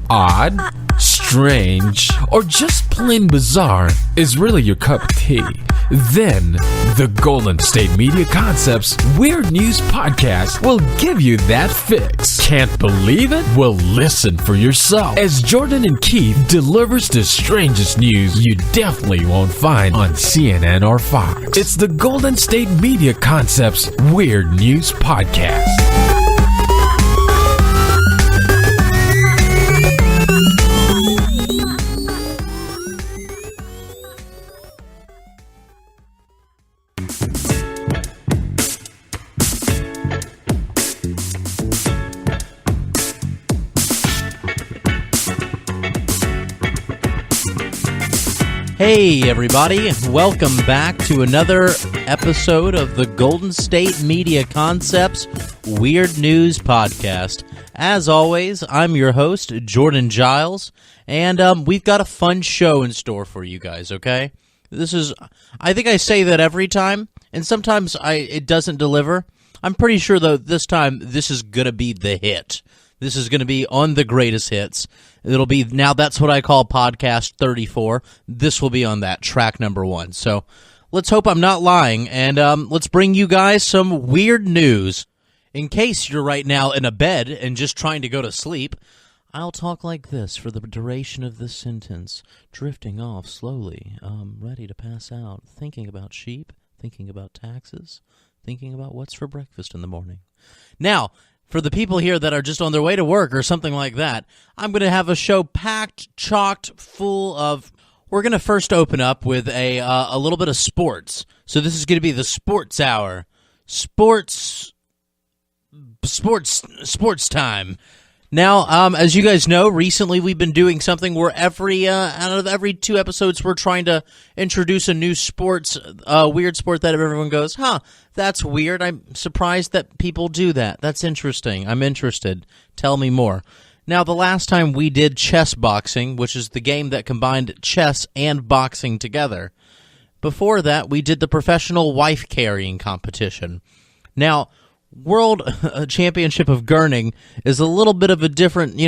odd, strange, or just plain bizarre is really your cup of tea, then the Golden State Media Concepts Weird News Podcast will give you that fix. Can't believe it? Well, listen for yourself as Jordan and Keith delivers the strangest news you definitely won't find on CNN or Fox. It's the Golden State Media Concepts Weird News Podcast. Hey everybody, welcome back to another episode of the Golden State Media Concepts Weird News Podcast. As always, I'm your host, Jordan Giles, and we've got a fun show in store for you guys, okay? I think I say that every time, and sometimes it doesn't deliver. I'm pretty sure, though, this time this is going to be the hit. This is going to be on the greatest hits. It'll be, now that's what I call podcast 34. This will be on that, track number 1. So let's hope I'm not lying, and let's bring you guys some weird news. In case you're right now in a bed and just trying to go to sleep, I'll talk like this for the duration of this sentence, drifting off slowly, ready to pass out, thinking about sheep, thinking about taxes, thinking about what's for breakfast in the morning. Now, for the people here that are just on their way to work or something like that, I'm going to have a show packed, chocked, full of... We're going to first open up with a little bit of sports. So this is going to be the Sports Hour. Sports time. Now, as you guys know, recently we've been doing something where out of every 2 episodes we're trying to introduce a new weird sport that everyone goes, that's weird. I'm surprised that people do that. That's interesting. I'm interested. Tell me more. Now, the last time we did chess boxing, which is the game that combined chess and boxing together. Before that, we did the professional wife carrying competition. Now, World Championship of Gurning is a little bit of a different,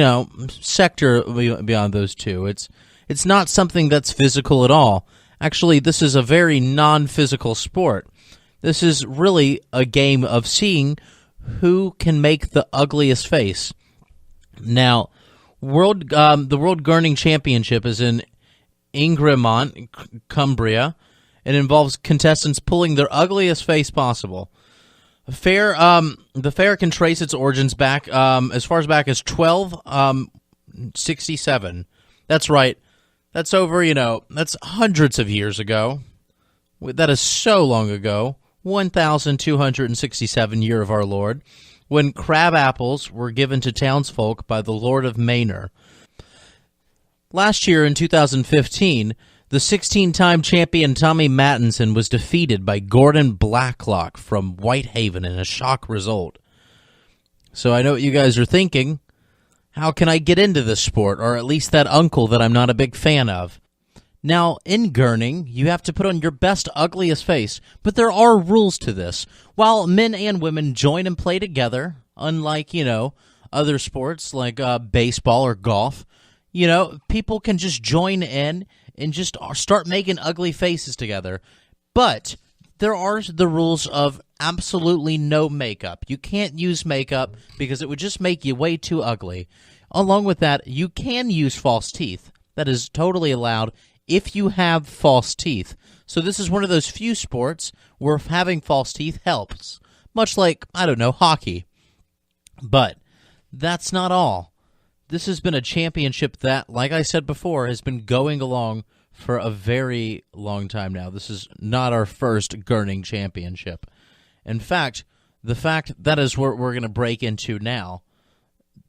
sector beyond those two. It's not something that's physical at all. Actually, this is a very non-physical sport. This is really a game of seeing who can make the ugliest face. Now, the World Gurning Championship is in Invermont, Cumbria. It involves contestants pulling their ugliest face possible. The fair can trace its origins back as far as back as 1267. That's right. That's over, that's hundreds of years ago. That is so long ago. 1267 year of our Lord, when crab apples were given to townsfolk by the Lord of Manor. Last year, in 2015, the 16-time champion Tommy Mattinson was defeated by Gordon Blacklock from Whitehaven in a shock result. So I know what you guys are thinking. How can I get into this sport, or at least that uncle that I'm not a big fan of? Now, in gurning, you have to put on your best, ugliest face, but there are rules to this. While men and women join and play together, unlike, other sports like baseball or golf, people can just join in and just start making ugly faces together. But there are the rules of absolutely no makeup. You can't use makeup because it would just make you way too ugly. Along with that, you can use false teeth. That is totally allowed if you have false teeth. So this is one of those few sports where having false teeth helps. Much like, hockey. But that's not all. This has been a championship that, like I said before, has been going along for a very long time now. This is not our first Gurning Championship. In fact, that is what we're going to break into now.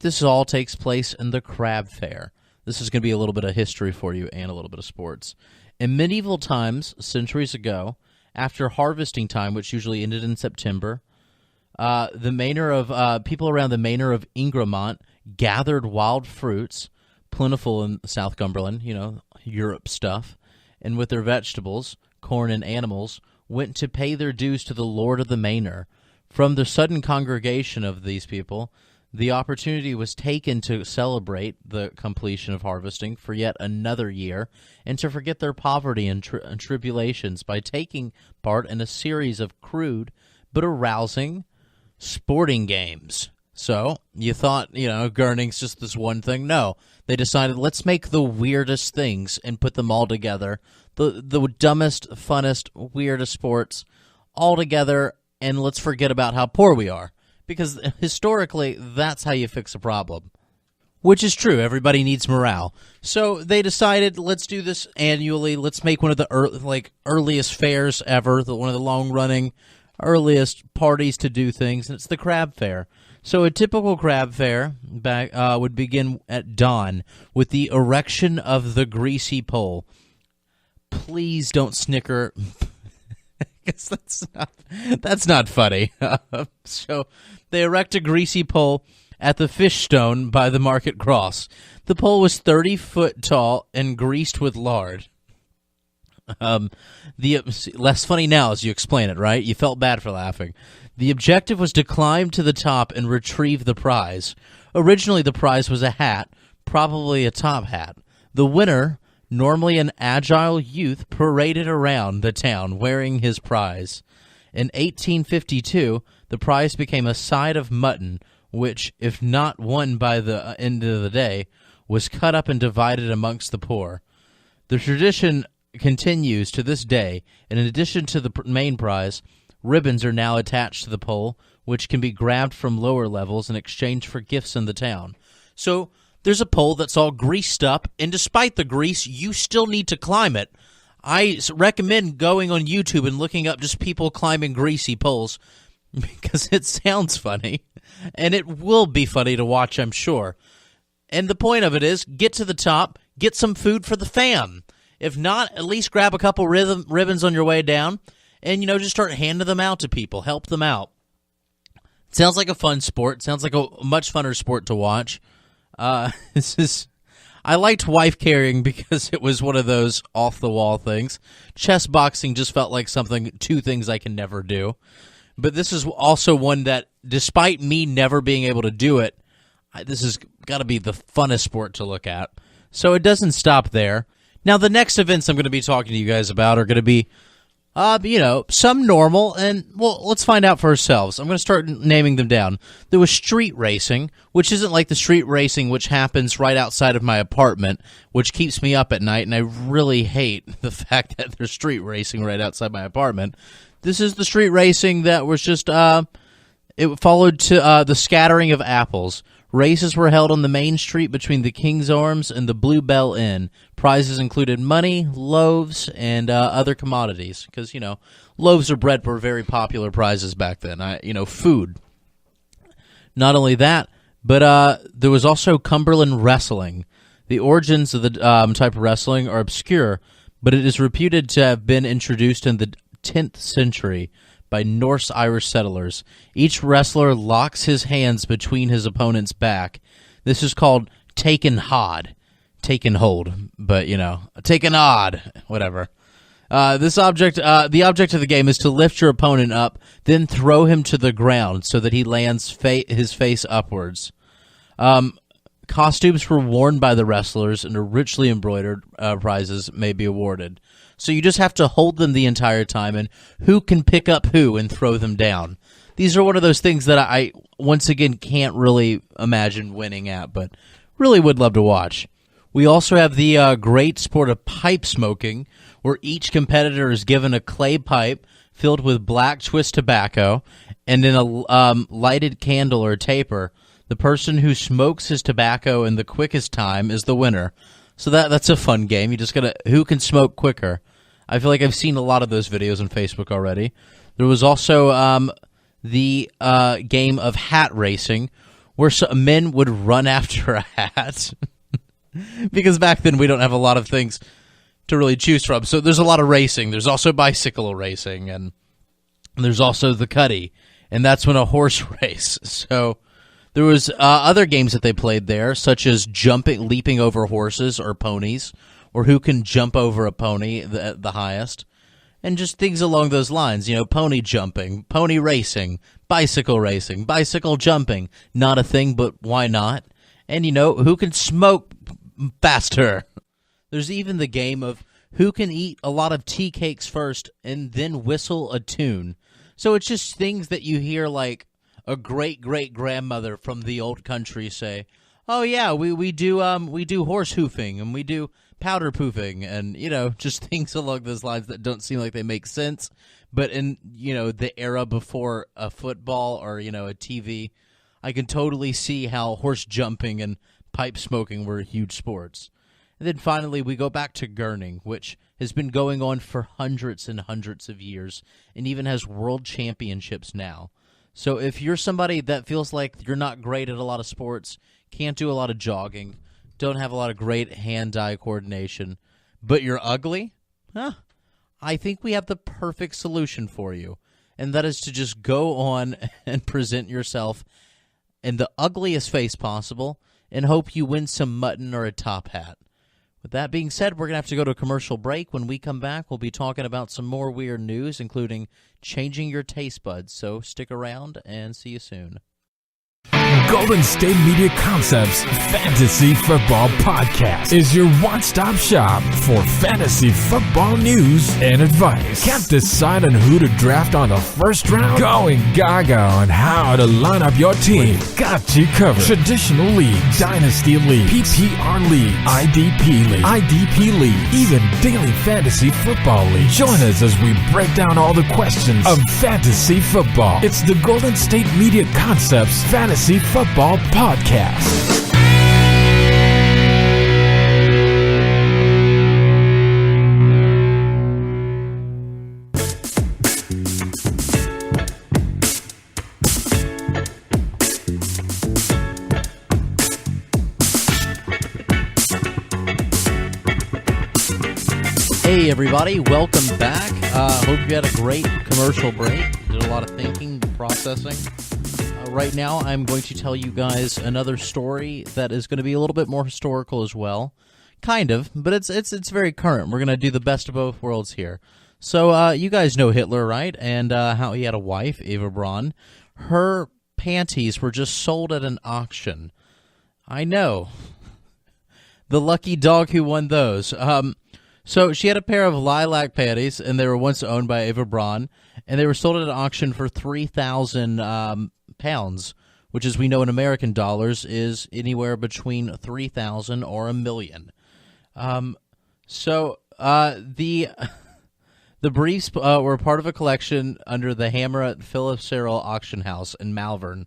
This all takes place in the Crab Fair. This is going to be a little bit of history for you and a little bit of sports. In medieval times, centuries ago, after harvesting time, which usually ended in September, people around the manor of Invermont gathered wild fruits, plentiful in South Cumberland, Europe stuff, and with their vegetables, corn, and animals, went to pay their dues to the lord of the manor. From the sudden congregation of these people, the opportunity was taken to celebrate the completion of harvesting for yet another year and to forget their poverty and tribulations by taking part in a series of crude but arousing sporting games. So, you thought, gurning's just this one thing. No, they decided, let's make the weirdest things and put them all together. The dumbest, funnest, weirdest sports all together, and let's forget about how poor we are. Because historically, that's how you fix a problem. Which is true. Everybody needs morale. So they decided, let's do this annually. Let's make one of the earliest fairs ever, one of the long-running, earliest parties to do things, and it's the crab fair. So a typical crab fair would begin at dawn with the erection of the greasy pole. Please don't snicker, because that's not funny. So they erect a greasy pole at the fish stone by the market cross. The pole was 30 foot tall and greased with lard. Less funny now as you explain it, right? You felt bad for laughing. The objective was to climb to the top and retrieve the prize. Originally, the prize was a hat, probably a top hat. The winner, normally an agile youth, paraded around the town wearing his prize. In 1852, the prize became a side of mutton, which, if not won by the end of the day, was cut up and divided amongst the poor. The tradition continues to this day, and in addition to the main prize, ribbons are now attached to the pole, which can be grabbed from lower levels in exchange for gifts in the town. So there's a pole that's all greased up, and despite the grease, you still need to climb it. I recommend going on YouTube and looking up just people climbing greasy poles, because it sounds funny, and it will be funny to watch, I'm sure. And the point of it is, get to the top, get some food for the fam. If not, at least grab a couple ribbons on your way down, and, just start handing them out to people. Help them out. It sounds like a fun sport. Sounds like a much funner sport to watch. I liked wife carrying because it was one of those off-the-wall things. Chess boxing just felt like two things I can never do. But this is also one that, despite me never being able to do it, this has got to be the funnest sport to look at. So it doesn't stop there. Now, the next events I'm going to be talking to you guys about are going to be some normal, and, well, let's find out for ourselves. I'm going to start naming them down. There was street racing, which isn't like the street racing which happens right outside of my apartment, which keeps me up at night, and I really hate the fact that there's street racing right outside my apartment. This is the street racing that was just, it followed to the scattering of apples. Races were held on the main street between the King's Arms and the Bluebell Inn. Prizes included money, loaves, and other commodities. Because, loaves of bread were very popular prizes back then. Food. Not only that, but there was also Cumberland wrestling. The origins of the type of wrestling are obscure, but it is reputed to have been introduced in the 10th century by Norse-Irish settlers. Each wrestler locks his hands between his opponent's back. This is called taken hold, but, taken odd, whatever. The object of the game is to lift your opponent up, then throw him to the ground so that he lands his face upwards. Costumes were worn by the wrestlers, and richly embroidered prizes may be awarded. So you just have to hold them the entire time, and who can pick up who and throw them down. These are one of those things that I once again, can't really imagine winning at, but really would love to watch. We also have the great sport of pipe smoking, where each competitor is given a clay pipe filled with black twist tobacco, and in a lighted candle or taper. The person who smokes his tobacco in the quickest time is the winner. So that's a fun game. You just gotta, who can smoke quicker? I feel like I've seen a lot of those videos on Facebook already. There was also the game of hat racing, where men would run after a hat. Because back then we don't have a lot of things to really choose from. So there's a lot of racing. There's also bicycle racing, and there's also the cutty, and that's when a horse race. So there was other games that they played there, such as leaping over horses or ponies, or who can jump over a pony the highest, and just things along those lines. Pony jumping, pony racing, Bicycle racing, bicycle jumping, not a thing, but why not? And, who can smoke faster? There's even the game of who can eat a lot of tea cakes first and then whistle a tune. So it's just things that you hear like a great-great-grandmother from the old country say, oh, yeah, we do horse hoofing and we do powder poofing and, just things along those lines that don't seem like they make sense. But in, the era before a football or, a TV, I can totally see how horse jumping and pipe smoking were huge sports. And then finally, we go back to gurning, which has been going on for hundreds and hundreds of years and even has world championships now. So if you're somebody that feels like you're not great at a lot of sports, can't do a lot of jogging, don't have a lot of great hand-eye coordination, but you're ugly, I think we have the perfect solution for you, and that is to just go on and present yourself in the ugliest face possible and hope you win some mutton or a top hat. With that being said, we're going to have to go to a commercial break. When we come back, we'll be talking about some more weird news, including changing your taste buds. So stick around and see you soon. Golden State Media Concepts Fantasy Football Podcast is your one-stop shop for fantasy football news and advice. Can't decide on who to draft on the first round? Going gaga on how to line up your team. We've got you covered. Traditional leagues, dynasty leagues, PPR leagues, IDP league, even daily fantasy football league. Join us as we break down all the questions of fantasy football. It's the Golden State Media Concepts Fantasy Football Podcast. Hey everybody, welcome back. Hope you had a great commercial break. Did a lot of thinking, processing. Right now, I'm going to tell you guys another story that is going to be a little bit more historical as well. Kind of, but it's very current. We're going to do the best of both worlds here. So, you guys know Hitler, right? And how he had a wife, Eva Braun. Her panties were just sold at an auction. I know. The lucky dog who won those. So she had a pair of lilac panties, and they were once owned by Eva Braun, and they were sold at an auction for 3,000 pounds, which, as we know in American dollars, is anywhere between 3,000 or $1 million. The briefs were part of a collection under the hammer at Philip Cyril Auction House in Malvern,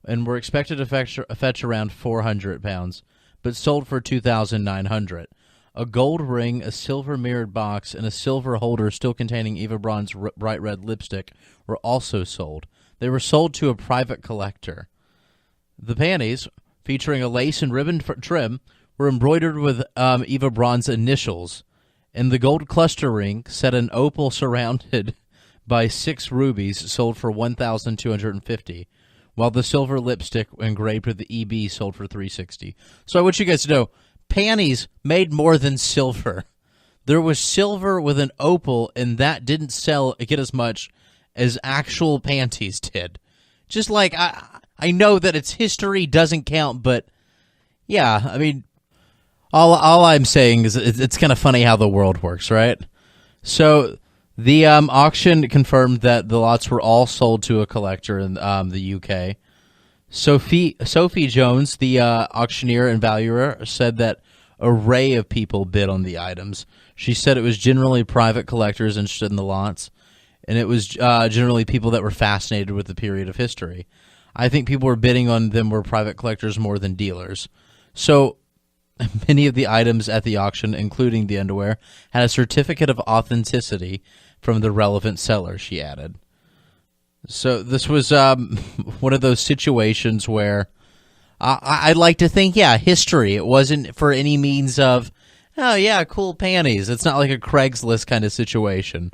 and were expected to fetch around 400 pounds, but sold for 2,900. A gold ring, a silver mirrored box, and a silver holder still containing Eva Braun's bright red lipstick were also sold. They were sold to a private collector. The panties, featuring a lace and ribbon trim, were embroidered with Eva Braun's initials, and the gold cluster ring, set in opal surrounded by 6 rubies, sold for $1,250, while the silver lipstick engraved with the EB sold for $360. So I want you guys to know, panties made more than silver. There was silver with an opal, and that didn't get as much as actual panties did. Just like, I know that its history doesn't count, but yeah, I mean, all I'm saying is it's kind of funny how the world works, right? So the auction confirmed that the lots were all sold to a collector in the UK. Sophie Jones, the auctioneer and valuer, said that an array of people bid on the items. She said it was generally private collectors interested in the lots, and it was generally people that were fascinated with the period of history. I think people were bidding on them were private collectors more than dealers. So many of the items at the auction, including the underwear, had a certificate of authenticity from the relevant seller, she added. So this was one of those situations where I'd like to think, history. It wasn't for any means of, oh, yeah, cool panties. It's not like a Craigslist kind of situation.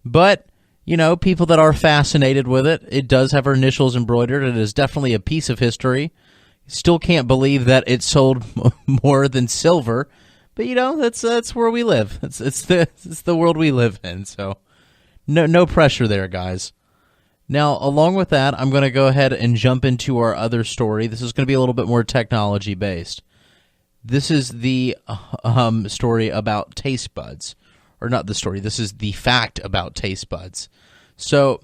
But, people that are fascinated with it, it does have her initials embroidered. It is definitely a piece of history. Still can't believe that it sold more than silver. But, that's where we live. It's the world we live in. So no pressure there, guys. Now, along with that, I'm going to go ahead and jump into our other story. This is going to be a little bit more technology-based. This is the story about taste buds. Or not the story, this is the fact about taste buds. So,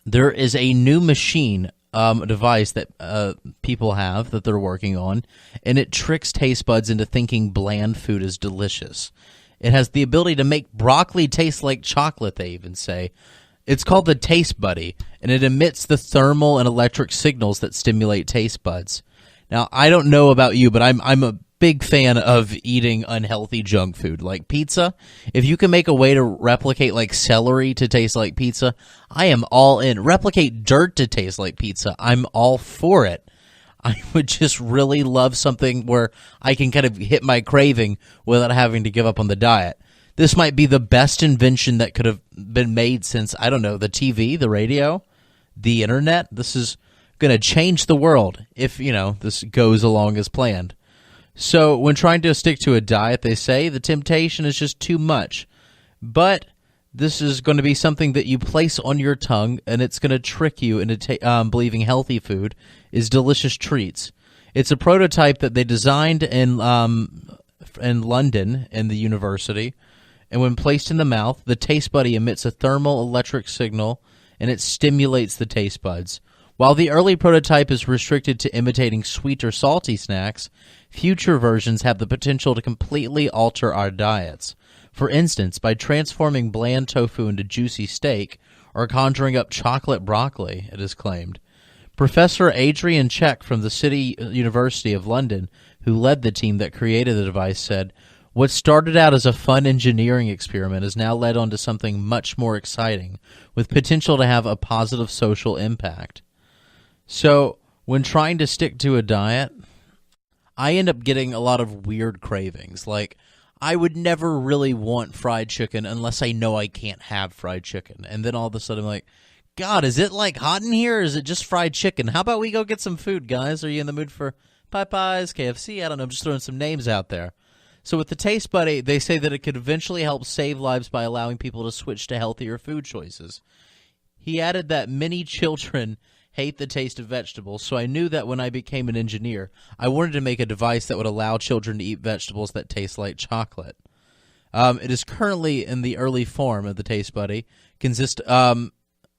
there is a new machine device that people have that they're working on, and it tricks taste buds into thinking bland food is delicious. It has the ability to make broccoli taste like chocolate, they even say. It's called the Taste Buddy, and it emits the thermal and electric signals that stimulate taste buds. Now, I don't know about you, but I'm a big fan of eating unhealthy junk food like pizza. If you can make a way to replicate like celery to taste like pizza, I am all in. Replicate dirt to taste like pizza, I'm all for it. I would just really love something where I can kind of hit my craving without having to give up on the diet. This might be the best invention that could have been made since, I don't know, the TV, the radio, the internet. This is going to change the world if, this goes along as planned. So when trying to stick to a diet, they say the temptation is just too much. But this is going to be something that you place on your tongue, and it's going to trick you into believing healthy food is delicious treats. It's a prototype that they designed in London in the university. And when placed in the mouth, the Taste Buddy emits a thermal electric signal, and it stimulates the taste buds. While the early prototype is restricted to imitating sweet or salty snacks, future versions have the potential to completely alter our diets. For instance, by transforming bland tofu into juicy steak, or conjuring up chocolate broccoli, it is claimed. Professor Adrian Check from the City University of London, who led the team that created the device, said, "What started out as a fun engineering experiment has now led on to something much more exciting, with potential to have a positive social impact." So, when trying to stick to a diet, I end up getting a lot of weird cravings. Like, I would never really want fried chicken unless I know I can't have fried chicken. And then all of a sudden I'm like, God, is it like hot in here, or is it just fried chicken? How about we go get some food, guys? Are you in the mood for Popeyes, KFC? I don't know, I'm just throwing some names out there. So with the Taste Buddy, they say that it could eventually help save lives by allowing people to switch to healthier food choices. He added that many children hate the taste of vegetables, so I knew that when I became an engineer, I wanted to make a device that would allow children to eat vegetables that taste like chocolate. It is currently in the early form of the Taste Buddy, consists of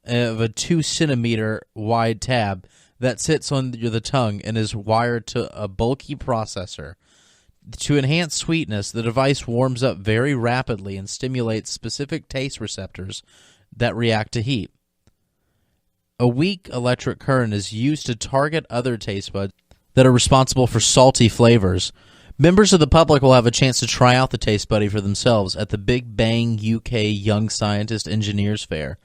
a 2-centimeter wide tab that sits on the tongue and is wired to a bulky processor. To enhance sweetness, the device warms up very rapidly and stimulates specific taste receptors that react to heat. A weak electric current is used to target other taste buds that are responsible for salty flavors. Members of the public will have a chance to try out the Taste Buddy for themselves at the Big Bang UK Young Scientist Engineers Fair.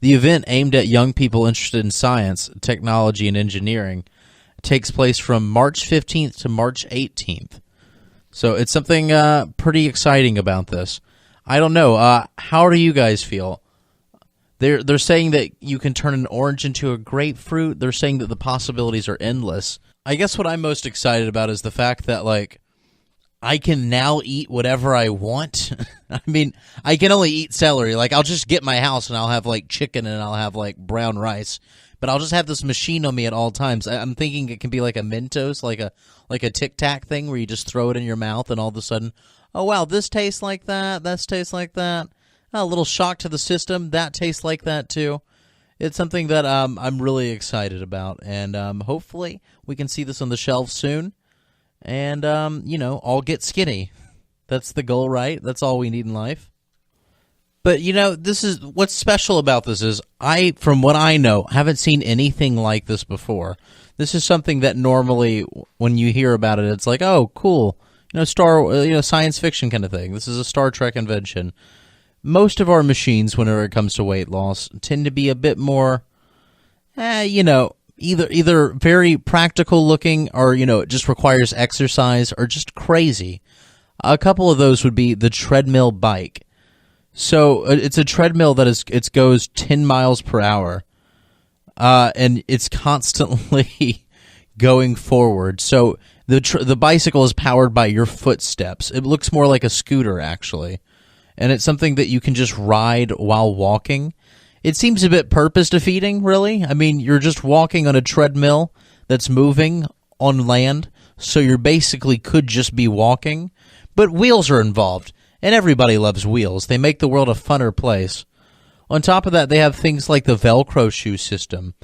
The event, aimed at young people interested in science, technology, and engineering, takes place from March 15th to March 18th. So it's something pretty exciting about this. I don't know. How do you guys feel? They're saying that you can turn an orange into a grapefruit. They're saying that the possibilities are endless. I guess what I'm most excited about is the fact that, like, I can now eat whatever I want. I mean, I can only eat celery. Like, I'll just get my house and I'll have, like, chicken and I'll have, like, brown rice. But I'll just have this machine on me at all times. I'm thinking it can be like a Mentos, like a Tic Tac thing where you just throw it in your mouth and all of a sudden, oh, wow, this tastes like that. That tastes like that. A little shock to the system. That tastes like that, too. It's something that I'm really excited about. And hopefully we can see this on the shelves soon. And, all get skinny. That's the goal, right? That's all we need in life. But, this is what's special about this is from what I know, haven't seen anything like this before. This is something that normally when you hear about it, it's like, oh, cool. Science fiction kind of thing. This is a Star Trek invention. Most of our machines, whenever it comes to weight loss, tend to be a bit more, either very practical looking or, it just requires exercise or just crazy. A couple of those would be the treadmill bike. So it's a treadmill that it goes 10 miles per hour, and it's constantly going forward. So the bicycle is powered by your footsteps. It looks more like a scooter, actually. And it's something that you can just ride while walking. it seems a bit purpose defeating, really. I mean, you're just walking on a treadmill that's moving on land, so you basically could just be walking, but wheels are involved, and everybody loves wheels. They make the world a funner place. On top of that, they have things like the Velcro shoe system.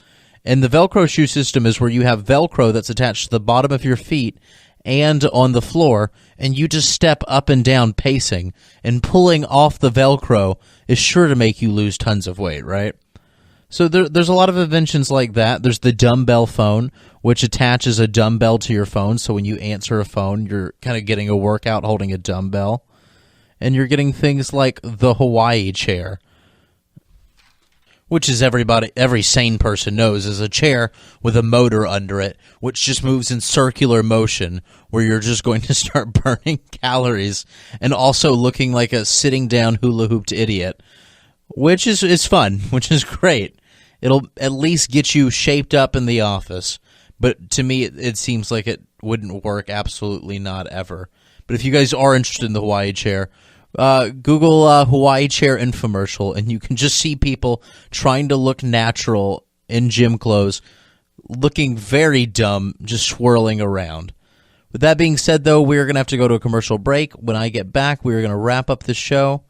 And the Velcro shoe system is where you have Velcro that's attached to the bottom of your feet and on the floor, and you just step up and down pacing, and pulling off the Velcro is sure to make you lose tons of weight, right? So there's a lot of inventions like that. There's the dumbbell phone, which attaches a dumbbell to your phone, so when you answer a phone, you're kind of getting a workout holding a dumbbell. And you're getting things like the Hawaii chair, which is every sane person knows is a chair with a motor under it, which just moves in circular motion, where you're just going to start burning calories and also looking like a sitting down hula hooped idiot, which is fun, which is great. It'll at least get you shaped up in the office, but to me it seems like it wouldn't work. Absolutely not ever. But if you guys are interested in the Hawaii chair, Google Hawaii chair infomercial, and you can just see people trying to look natural in gym clothes, looking very dumb, just swirling around. With that being said, though, we're going to have to go to a commercial break. When I get back, we're going to wrap up the show.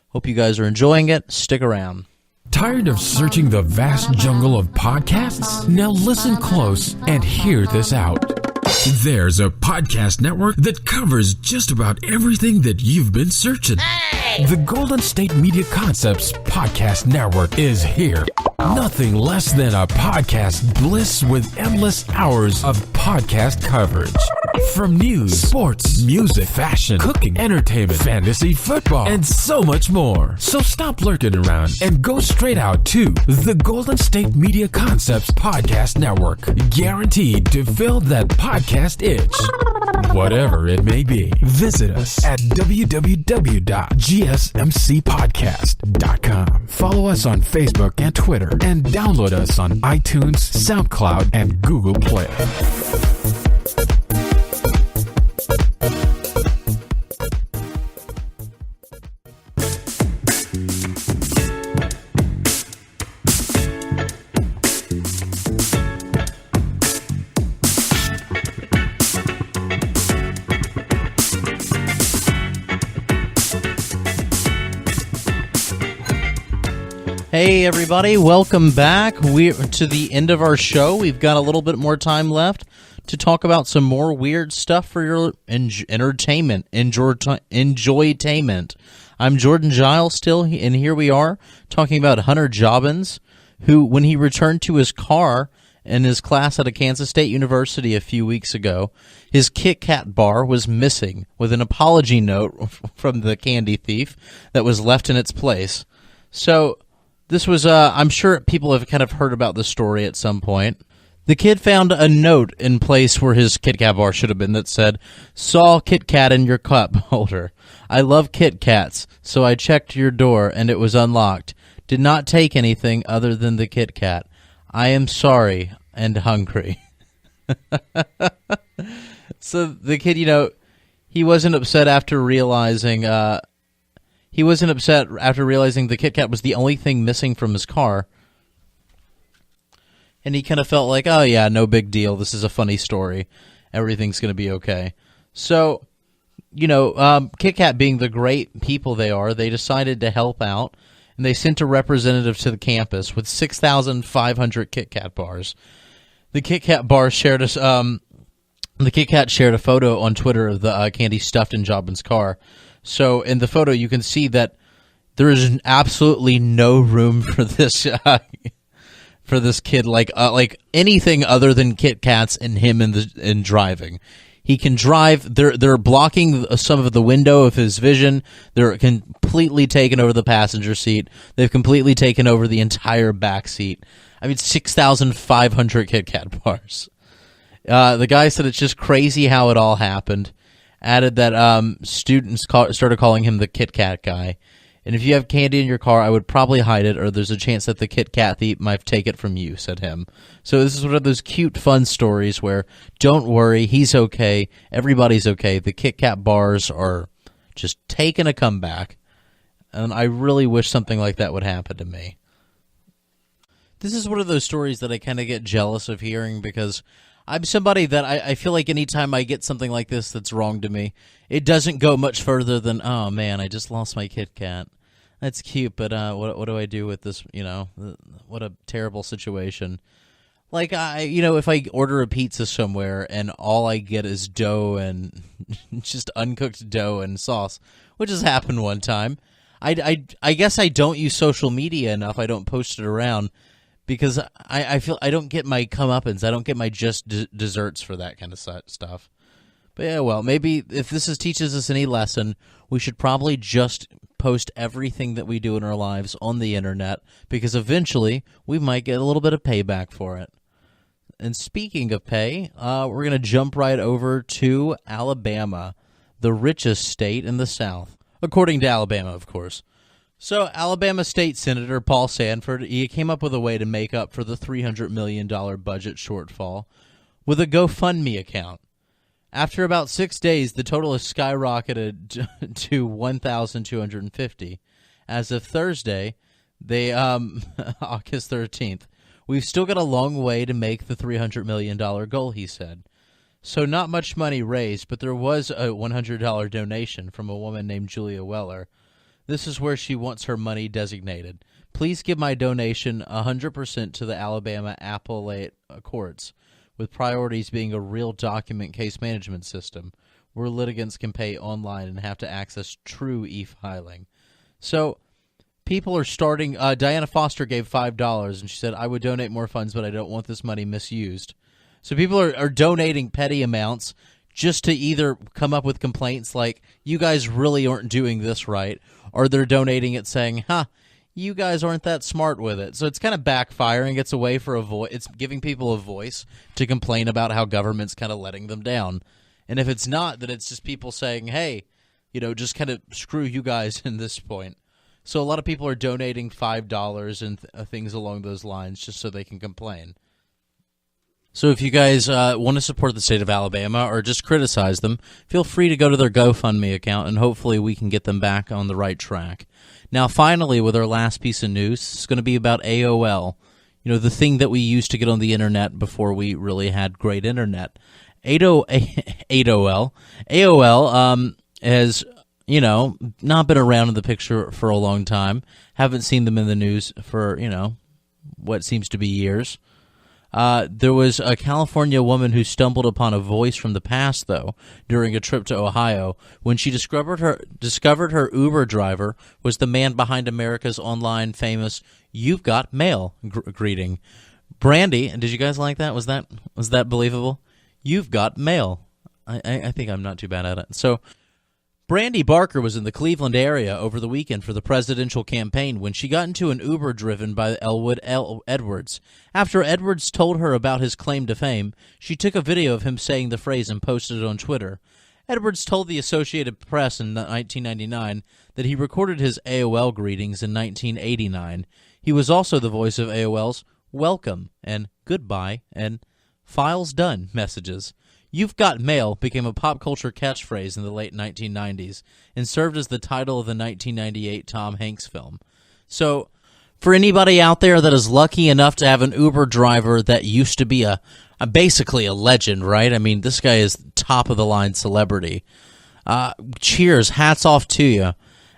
Hope you guys are enjoying it. Stick around. Tired of searching the vast jungle of podcasts? Now listen close and hear this out. There's a podcast network that covers just about everything that you've been searching. Hey! The Golden State Media Concepts Podcast Network is here. Nothing less than a podcast bliss with endless hours of podcast coverage. From news, sports, music, fashion, cooking, entertainment, fantasy, football, and so much more. So stop lurking around and go straight out to the Golden State Media Concepts Podcast Network. Guaranteed to fill that podcast itch. Whatever it may be. Visit us at www.gsmcpodcast.com. Follow us on Facebook and Twitter, and download us on iTunes, SoundCloud, and Google Play. Hey everybody, welcome back. We're to the end of our show. We've got a little bit more time left to talk about some more weird stuff for your entertainment, enjoytainment. I'm Jordan Giles still, and here we are talking about Hunter Jobbins, who, when he returned to his car in his class at a Kansas State University a few weeks ago, his Kit Kat bar was missing, with an apology note from the candy thief that was left in its place. So this was, I'm sure people have kind of heard about this story at some point. The kid found a note in place where his Kit Kat bar should have been that said, "Saw Kit Kat in your cup holder. I love Kit Kats, so I checked your door and it was unlocked. Did not take anything other than the Kit Kat. I am sorry and hungry." So the kid, he wasn't upset after realizing the Kit Kat was the only thing missing from his car. And he kind of felt like, oh yeah, no big deal. This is a funny story. Everything's going to be okay. So, Kit Kat being the great people they are, they decided to help out. And they sent a representative to the campus with 6,500 Kit Kat bars. The Kit Kat bar shared the Kit Kat shared a photo on Twitter of the candy stuffed in Jobbins' car. So in the photo, you can see that there is absolutely no room for this kid, like anything other than Kit Kats and him in driving. He can drive. They're blocking some of the window of his vision. They're completely taken over the passenger seat. They've completely taken over the entire back seat. I mean, 6,500 Kit Kat bars. The guy said it's just crazy how it all happened. Added that students started calling him the Kit Kat guy. And if you have candy in your car, I would probably hide it, or there's a chance that the Kit Kat thief might take it from you, said him. So this is one of those cute, fun stories where, don't worry, he's okay, everybody's okay. The Kit Kat bars are just taking a comeback. And I really wish something like that would happen to me. This is one of those stories that I kind of get jealous of hearing because I'm somebody that I feel like anytime I get something like this that's wrong to me, it doesn't go much further than, oh man, I just lost my Kit Kat. That's cute, but what do I do with this, what a terrible situation. Like, if I order a pizza somewhere and all I get is dough and just uncooked dough and sauce, which has happened one time, I guess I don't use social media enough. I don't post it around because I feel I don't get my comeuppance. I don't get my just desserts for that kind of stuff. But yeah, well, maybe if this teaches us any lesson, we should probably just post everything that we do in our lives on the internet because eventually we might get a little bit of payback for it. And speaking of pay, we're going to jump right over to Alabama, the richest state in the South. According to Alabama, of course. So, Alabama State Senator Paul Sanford, he came up with a way to make up for the $300 million budget shortfall with a GoFundMe account. After about 6 days, the total has skyrocketed to $1,250. As of Thursday, August 13th, we've still got a long way to make the $300 million goal, he said. So not much money raised, but there was a $100 donation from a woman named Julia Weller. This is where she wants her money designated. Please give my donation 100% to the Alabama Appellate Courts, with priorities being a real document case management system, where litigants can pay online and have to access true e-filing. So people are starting. Diana Foster gave $5, and she said, I would donate more funds, but I don't want this money misused. So people are donating petty amounts just to either come up with complaints like, you guys really aren't doing this right, or they're donating it saying, you guys aren't that smart with it. So it's kind of backfiring. It's a way for it's giving people a voice to complain about how government's kind of letting them down. And if it's not, then it's just people saying, hey, just kind of screw you guys in this point. So a lot of people are donating $5 and things along those lines just so they can complain. So if you guys want to support the state of Alabama or just criticize them, feel free to go to their GoFundMe account, and hopefully we can get them back on the right track. Now, finally, with our last piece of news, it's going to be about AOL, the thing that we used to get on the internet before we really had great internet. AOL has, not been around in the picture for a long time. Haven't seen them in the news for, what seems to be years. There was a California woman who stumbled upon a voice from the past, though, during a trip to Ohio, when she discovered her Uber driver was the man behind America's online famous "You've Got Mail" greeting. Brandy, did you guys like that? Was that believable? You've got mail. I think I'm not too bad at it. So, Brandy Barker was in the Cleveland area over the weekend for the presidential campaign when she got into an Uber driven by Elwood Edwards. After Edwards told her about his claim to fame, she took a video of him saying the phrase and posted it on Twitter. Edwards told the Associated Press in 1999 that he recorded his AOL greetings in 1989. He was also the voice of AOL's "Welcome" and "Goodbye" and "Files Done" messages. "You've Got Mail" became a pop culture catchphrase in the late 1990s and served as the title of the 1998 Tom Hanks film. So, for anybody out there that is lucky enough to have an Uber driver that used to be basically a legend, right? I mean, this guy is top-of-the-line celebrity. Cheers, hats off to you.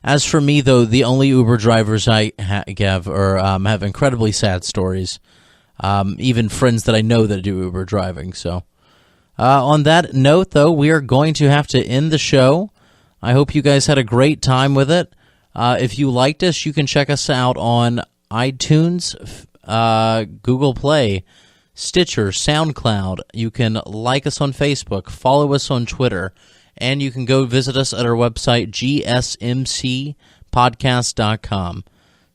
As for me, though, the only Uber drivers I have have incredibly sad stories. Even friends that I know that do Uber driving, so... on that note, though, we are going to have to end the show. I hope you guys had a great time with it. If you liked us, you can check us out on iTunes, Google Play, Stitcher, SoundCloud. You can like us on Facebook, follow us on Twitter, and you can go visit us at our website, GSMCpodcast.com.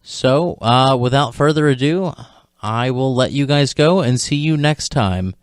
So, without further ado, I will let you guys go and see you next time.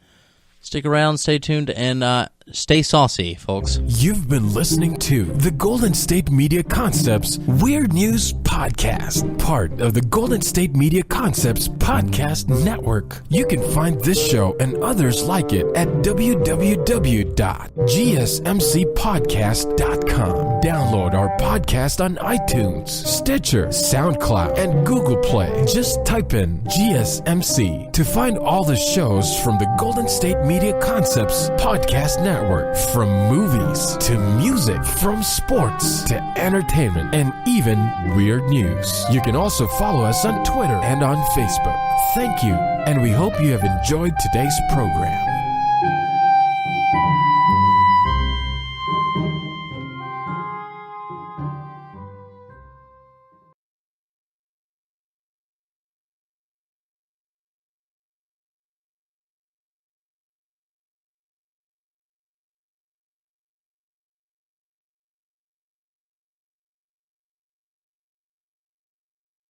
Stick around, stay tuned, and stay saucy, folks. You've been listening to the Golden State Media Concepts Weird News Podcast. Podcast, part of the Golden State Media Concepts Podcast Network. You can find this show and others like it at www.gsmcpodcast.com. Download our podcast on iTunes, Stitcher, SoundCloud, and Google Play. Just type in GSMC to find all the shows from the Golden State Media Concepts Podcast Network. From movies to music, from sports to entertainment, and even weird news. You can also follow us on Twitter and on Facebook. Thank you, and we hope you have enjoyed today's program.